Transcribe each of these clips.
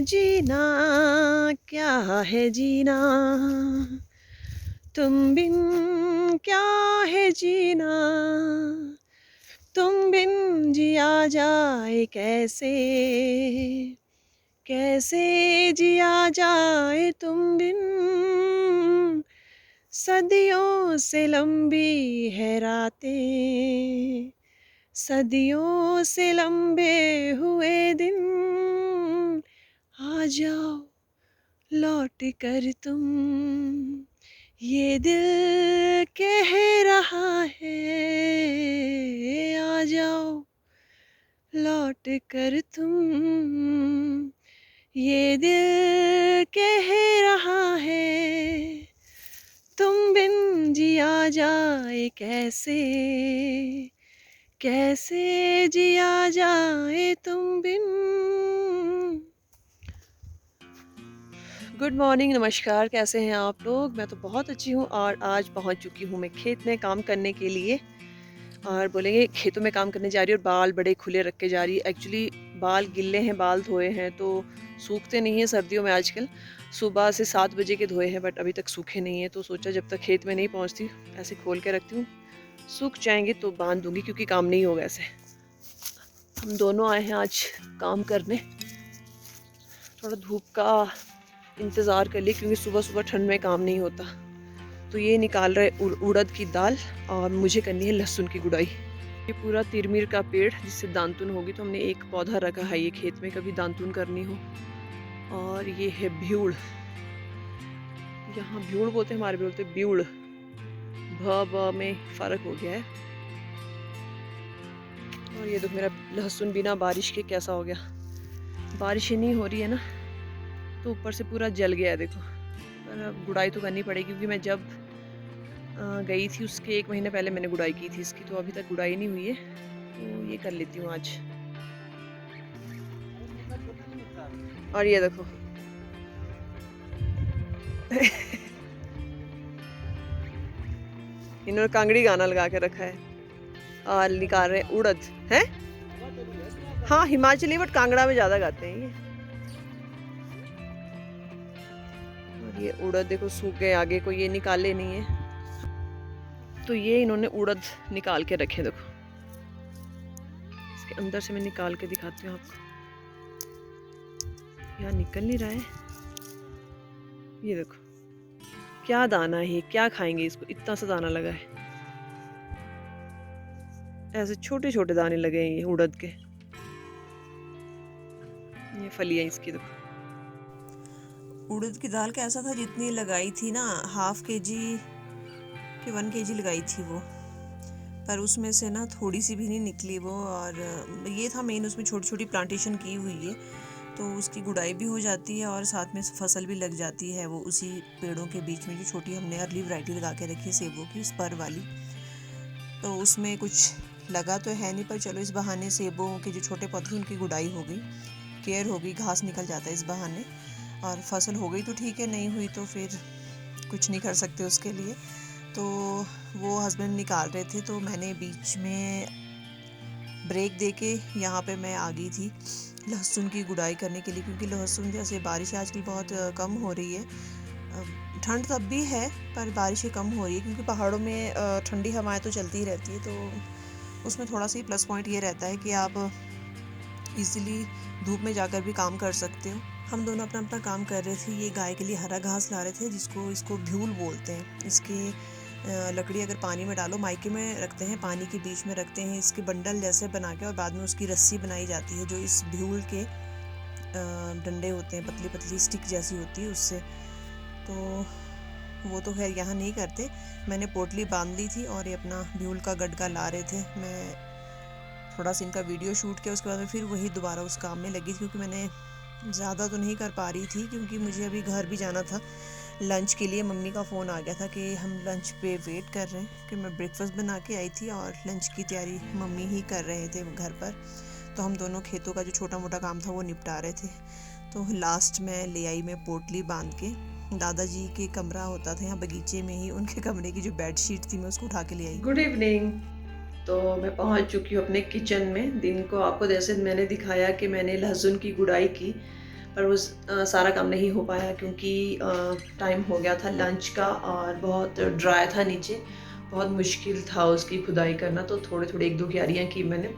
जीना, क्या है जीना, तुम बिन क्या है जीना, तुम बिन जिया जाए कैसे, कैसे जिया जाए तुम बिन, सदियों से लंबी है रातें, सदियों से लंबे हुए दिन, आ जाओ लौट कर तुम, ये दिल कह रहा है, आ जाओ लौट कर तुम, ये दिल कह रहा है, तुम बिन जिया जाए कैसे, कैसे जिया जाए तुम बिन। गुड मॉर्निंग, नमस्कार, कैसे हैं आप लोग? मैं तो बहुत अच्छी हूँ और आज पहुँच चुकी हूँ मैं खेत में काम करने के लिए। और बोलेंगे खेतों में काम करने जा रही है और बाल बड़े खुले रख के जा रही है। एक्चुअली बाल गिल्ले हैं, बाल धोए हैं तो सूखते नहीं हैं सर्दियों में आजकल। सुबह से 7 बजे के धोए हैं बट अभी तक सूखे नहीं हैं, तो सोचा जब तक खेत में नहीं पहुँचती ऐसे खोल के रखती हूँ, सूख जाएंगे तो बांध दूंगी क्योंकि काम नहीं होगा ऐसे। हम दोनों आए हैं आज काम करने, थोड़ा धूप का इंतज़ार कर लिए क्योंकि सुबह सुबह ठंड में काम नहीं होता। तो ये निकाल रहे उड़द की दाल और मुझे करनी है लहसुन की गुड़ाई। ये पूरा तिरमिर का पेड़ जिससे दांतुन होगी, तो हमने एक पौधा रखा है ये खेत में कभी दांतुन करनी हो। और ये है भ्यूड़, यहाँ भ्यूड़ बोलते हैं, हमारे भी बोलते ब्यूड़, भ में फ़र्क हो गया है। और ये देखो मेरा लहसुन बिना बारिश के कैसा हो गया, बारिश ही नहीं हो रही है ना तो ऊपर से पूरा जल गया है देखो। पर अब गुड़ाई तो करनी पड़ेगी क्योंकि मैं जब गई थी उसके 1 महीने पहले मैंने गुड़ाई की थी इसकी, तो अभी तक गुड़ाई नहीं हुई है, तो ये कर लेती हूँ आज। और ये देखो इन्होंने कांगड़ी गाना लगा के रखा है और निकाल रहे उड़द है। हाँ हिमाचली, बट कांगड़ा में ज़्यादा गाते हैं ये। और ये उड़द देखो सूख गए, आगे को ये निकाले नहीं है, तो ये इन्होंने उड़द निकाल के रखे। देखो इसके अंदर से मैं निकाल के दिखाती हूँ आपको, यहाँ निकल नहीं रहा है। ये देखो क्या दाना है, क्या खाएंगे इसको, इतना सा दाना लगा है, ऐसे छोटे छोटे दाने लगे हैं ये उड़द के। ये फलियां इसकी देखो। उड़द की दाल का ऐसा था, जितनी लगाई थी ना, ½ kg कि 1 kg लगाई थी वो, पर उसमें से ना थोड़ी सी भी नहीं निकली वो। और ये था मेन, उसमें छोटी छोटी प्लांटेशन की हुई है तो उसकी गुड़ाई भी हो जाती है और साथ में फसल भी लग जाती है। वो उसी पेड़ों के बीच में जो छोटी हमने अर्ली वैरायटी लगा के रखी है सेबों की, स्पर वाली, तो उसमें कुछ लगा तो है नहीं, पर चलो इस बहाने सेबों के जो छोटे पौधे उनकी गुड़ाई हो गई, केयर हो गई, घास निकल जाता है इस बहाने। और फसल हो गई तो ठीक है, नहीं हुई तो फिर कुछ नहीं कर सकते उसके लिए। तो वो हस्बैंड निकाल रहे थे तो मैंने बीच में ब्रेक दे के यहाँ पे मैं आ गई थी लहसुन की गुड़ाई करने के लिए, क्योंकि लहसुन जैसे बारिश आजकल बहुत कम हो रही है, ठंड तब भी है पर बारिशें कम हो रही है क्योंकि पहाड़ों में ठंडी हवाएं तो चलती ही रहती है, तो उसमें थोड़ा सा प्लस पॉइंट ये रहता है कि आप इजीली धूप में जाकर भी काम कर सकते हो। हम दोनों अपना अपना काम कर रहे थे। ये गाय के लिए हरा घास ला रहे थे इसको भ्यूल बोलते हैं। इसके लकड़ी अगर पानी में डालो, मायके में रखते हैं, पानी के बीच में रखते हैं, इसके बंडल जैसे बना के, और बाद में उसकी रस्सी बनाई जाती है जो इस भ्यूल के डंडे होते हैं, पतली पतली स्टिक जैसी होती है उससे। तो वो तो खैर यहाँ नहीं करते, मैंने पोटली बांध ली थी और ये अपना भ्यूल का गटका ला रहे थे। मैं थोड़ा सा इनका वीडियो शूट किया, उसके बाद में फिर वही दोबारा उस काम में लगी थी क्योंकि मैंने ज़्यादा तो नहीं कर पा रही थी क्योंकि मुझे अभी घर भी जाना था लंच के लिए। मम्मी का फ़ोन आ गया था कि हम लंच पे वेट कर रहे हैं, कि मैं ब्रेकफास्ट बना के आई थी और लंच की तैयारी मम्मी ही कर रहे थे घर पर। तो हम दोनों खेतों का जो छोटा मोटा काम था वो निपटा रहे थे। तो लास्ट में ले आई मैं पोटली बांध के, दादाजी के कमरा होता था यहाँ बगीचे में ही, उनके कमरे की जो बेडशीट थी मैं उसको उठा के ले आई। Good evening. तो मैं पहुंच चुकी हूँ अपने किचन में। दिन को आपको जैसे मैंने दिखाया कि मैंने लहसुन की गुड़ाई की, पर वो सारा काम नहीं हो पाया क्योंकि टाइम हो गया था लंच का और बहुत ड्राई था नीचे, बहुत मुश्किल था उसकी खुदाई करना। तो थोड़े थोड़े 1-2 क्यारियाँ की मैंने।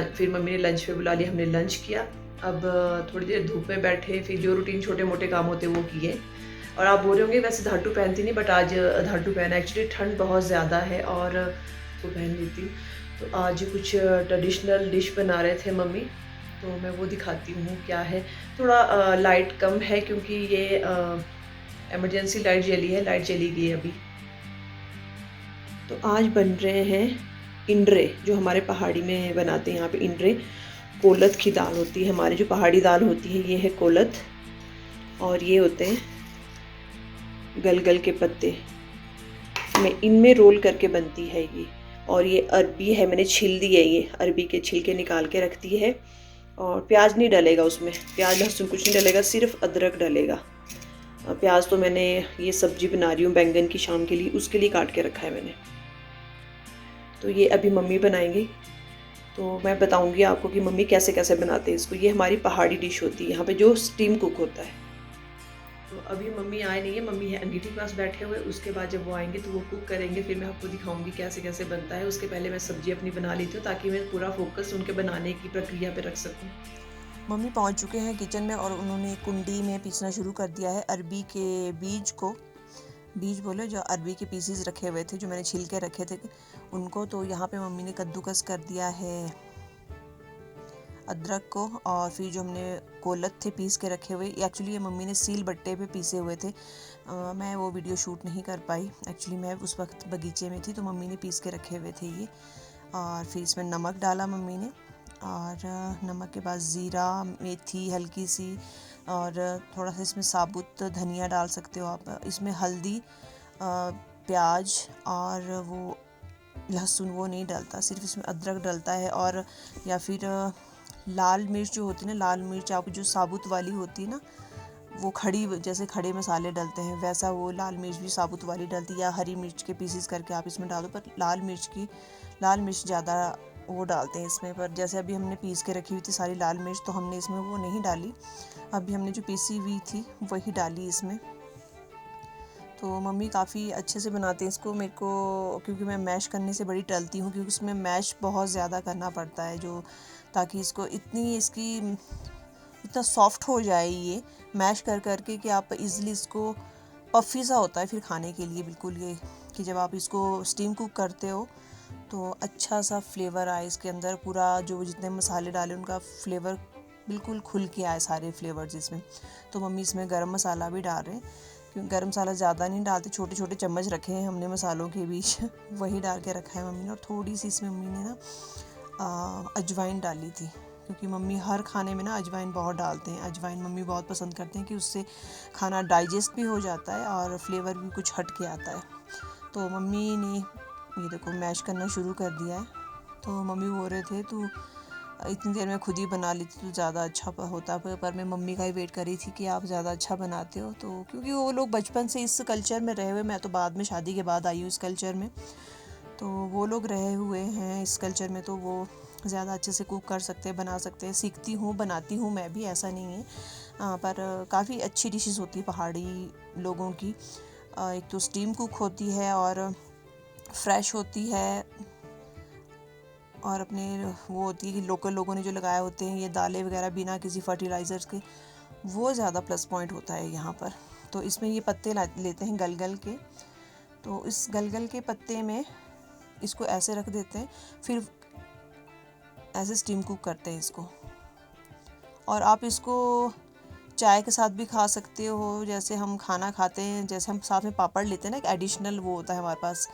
फिर मम्मी ने लंच पे बुला लिया, हमने लंच किया। अब थोड़ी देर धूप में बैठे, फिर जो रूटीन छोटे मोटे काम होते वो किए। और आप बोल रहे होंगे वैसे धाटू पहनती नहीं, बट आज धाटू पहना। एक्चुअली ठंड बहुत ज़्यादा है और वो पहन लेती हूँ। तो आज कुछ ट्रेडिशनल डिश बना रहे थे मम्मी, तो मैं वो दिखाती हूँ क्या है। थोड़ा लाइट कम है क्योंकि ये इमरजेंसी लाइट जली है, लाइट चली गई अभी। तो आज बन रहे हैं इंडरे, जो हमारे पहाड़ी में बनाते हैं यहाँ पे। इंडरे कोलथ की दाल होती है, हमारी जो पहाड़ी दाल होती है ये है कोलथ, और ये होते हैं गलगल के पत्ते। मैं इनमें रोल करके बनती है ये। और ये अरबी है, मैंने छिल दी है, ये अरबी के छिलके निकाल के रख दी है। और प्याज नहीं डलेगा उसमें, प्याज लहसुन कुछ नहीं डलेगा, सिर्फ अदरक डलेगा। प्याज तो मैंने, ये सब्जी बना रही हूँ बैंगन की शाम के लिए, उसके लिए काट के रखा है मैंने। तो ये अभी मम्मी बनाएंगी, तो मैं बताऊंगी आपको कि मम्मी कैसे कैसे बनाते हैं इसको। ये हमारी पहाड़ी डिश होती है यहाँ पे, जो स्टीम कुक होता है। तो अभी मम्मी आए नहीं है, मम्मी है अंगीठी के पास बैठे हुए। उसके बाद जब वो आएंगे तो वो कुक करेंगे, फिर मैं आपको दिखाऊंगी कैसे कैसे बनता है। उसके पहले मैं सब्जी अपनी बना लेती हूँ ताकि मैं पूरा फोकस उनके बनाने की प्रक्रिया पे रख सकूँ। मम्मी पहुँच चुके हैं किचन में और उन्होंने कुंडी में पीसना शुरू कर दिया है अरबी के बीज को। बीज बोले, जो अरबी के पीसीज रखे हुए थे, जो मैंने छिल के रखे थे उनको। तो यहाँ पे मम्मी ने कद्दूकस कर दिया है अदरक को, और फिर जो हमने कोलथ थे पीस के रखे हुए, एक्चुअली ये मम्मी ने सील बट्टे पे पीसे हुए थे। मैं वो वीडियो शूट नहीं कर पाई, एक्चुअली मैं उस वक्त बगीचे में थी, तो मम्मी ने पीस के रखे हुए थे ये। और फिर इसमें नमक डाला मम्मी ने, और नमक के बाद ज़ीरा, मेथी हल्की सी, और थोड़ा सा इसमें साबुत धनिया डाल सकते हो आप। इसमें हल्दी, प्याज और वो लहसुन वो नहीं डालता, सिर्फ इसमें अदरक डलता है। और या फिर लाल मिर्च जो होती है ना, लाल मिर्च आप जो साबुत वाली होती है ना, वो खड़ी, जैसे खड़े मसाले डलते हैं वैसा वो लाल मिर्च भी साबुत वाली डलती है। या हरी मिर्च के पीसेस करके आप इसमें डाल दो, पर लाल मिर्च ज़्यादा वो डालते हैं इसमें। पर जैसे अभी हमने पीस के रखी हुई थी सारी लाल मिर्च, तो हमने इसमें वो नहीं डाली। अभी हमने जो पीसी हुई थी वही डाली इसमें। तो मम्मी काफ़ी अच्छे से बनाते हैं इसको। मेरे को, क्योंकि मैं मैश करने से बड़ी टलती हूँ, क्योंकि उसमें मैश बहुत ज़्यादा करना पड़ता है, जो ताकि इसको इतना सॉफ्ट हो जाए ये मैश कर करके कि आप इजीली इसको, पफ़ी सा होता है फिर खाने के लिए बिल्कुल ये, कि जब आप इसको स्टीम कुक करते हो तो अच्छा सा फ्लेवर आए इसके अंदर। पूरा जो जितने मसाले डाले उनका फ्लेवर बिल्कुल खुल के आए, सारे फ्लेवर्स इसमें। तो मम्मी इसमें गरम मसाला भी डाल रहे हैं, क्योंकि गरम मसाला ज़्यादा नहीं डालते, छोटे छोटे चम्मच रखे हैं हमने मसालों के बीच वही डाल के रखा है मम्मी ने। और थोड़ी सी इसमें मम्मी ने ना अजवाइन डाली थी, क्योंकि मम्मी हर खाने में ना अजवाइन बहुत डालते हैं। अजवाइन मम्मी बहुत पसंद करते हैं कि उससे खाना डाइजेस्ट भी हो जाता है और फ्लेवर भी कुछ हट के आता है। तो मम्मी ने ये देखो मैश करना शुरू कर दिया है। तो मम्मी बोल रहे थे तू इतनी देर में खुद ही बना लेती तो ज़्यादा अच्छा होता, पर मैं मम्मी का ही वेट कर रही थी कि आप ज़्यादा अच्छा बनाते हो। तो क्योंकि वो लोग बचपन से इस कल्चर में रहे हुए, मैं तो बाद में शादी के बाद आई हूँ इस कल्चर में, तो वो लोग रहे हुए हैं इस कल्चर में, तो वो ज़्यादा अच्छे से कुक कर सकते हैं, बना सकते हैं। सीखती हूँ, बनाती हूँ मैं भी, ऐसा नहीं है। पर काफ़ी अच्छी डिशेस होती है पहाड़ी लोगों की। एक तो स्टीम कुक होती है और फ्रेश होती है, और अपने वो होती है कि लोकल लोगों ने जो लगाए होते हैं ये दालें वगैरह बिना किसी फर्टिलाइज़र्स के, वो ज़्यादा प्लस पॉइंट होता है यहाँ पर। तो इसमें ये पत्ते लेते हैं गलगल के। तो इस गलगल के पत्ते में इसको ऐसे रख देते हैं, फिर ऐसे स्टीम कुक करते हैं इसको। और आप इसको चाय के साथ भी खा सकते हो, जैसे हम खाना खाते हैं, जैसे हम साथ में पापड़ लेते हैं ना, एक एडिशनल वो होता है हमारे पास,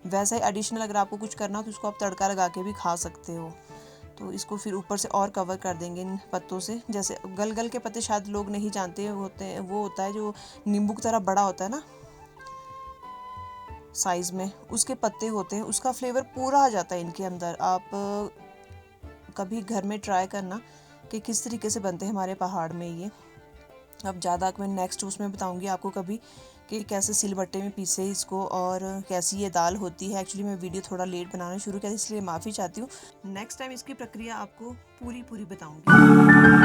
वैसा ही एडिशनल अगर आपको कुछ करना हो तो इसको आप तड़का लगा के भी खा सकते हो। तो इसको फिर ऊपर से और कवर कर देंगे इन पत्तों से। जैसे गलगल के पत्ते शायद लोग नहीं जानते होते हैं, वो होता है जो नींबू की तरह बड़ा होता है ना साइज़ में, उसके पत्ते होते हैं, उसका फ्लेवर पूरा आ जाता है इनके अंदर। आप कभी घर में ट्राई करना कि किस तरीके से बनते हैं हमारे पहाड़ में ये। अब ज़्यादा मैं नेक्स्ट उसमें बताऊंगी आपको कभी कि कैसे सिलबट्टे में पीसे इसको और कैसी ये दाल होती है। एक्चुअली मैं वीडियो थोड़ा लेट बनाना शुरू किया, इसलिए माफ़ी चाहती हूँ। नेक्स्ट टाइम इसकी प्रक्रिया आपको पूरी बताऊंगी।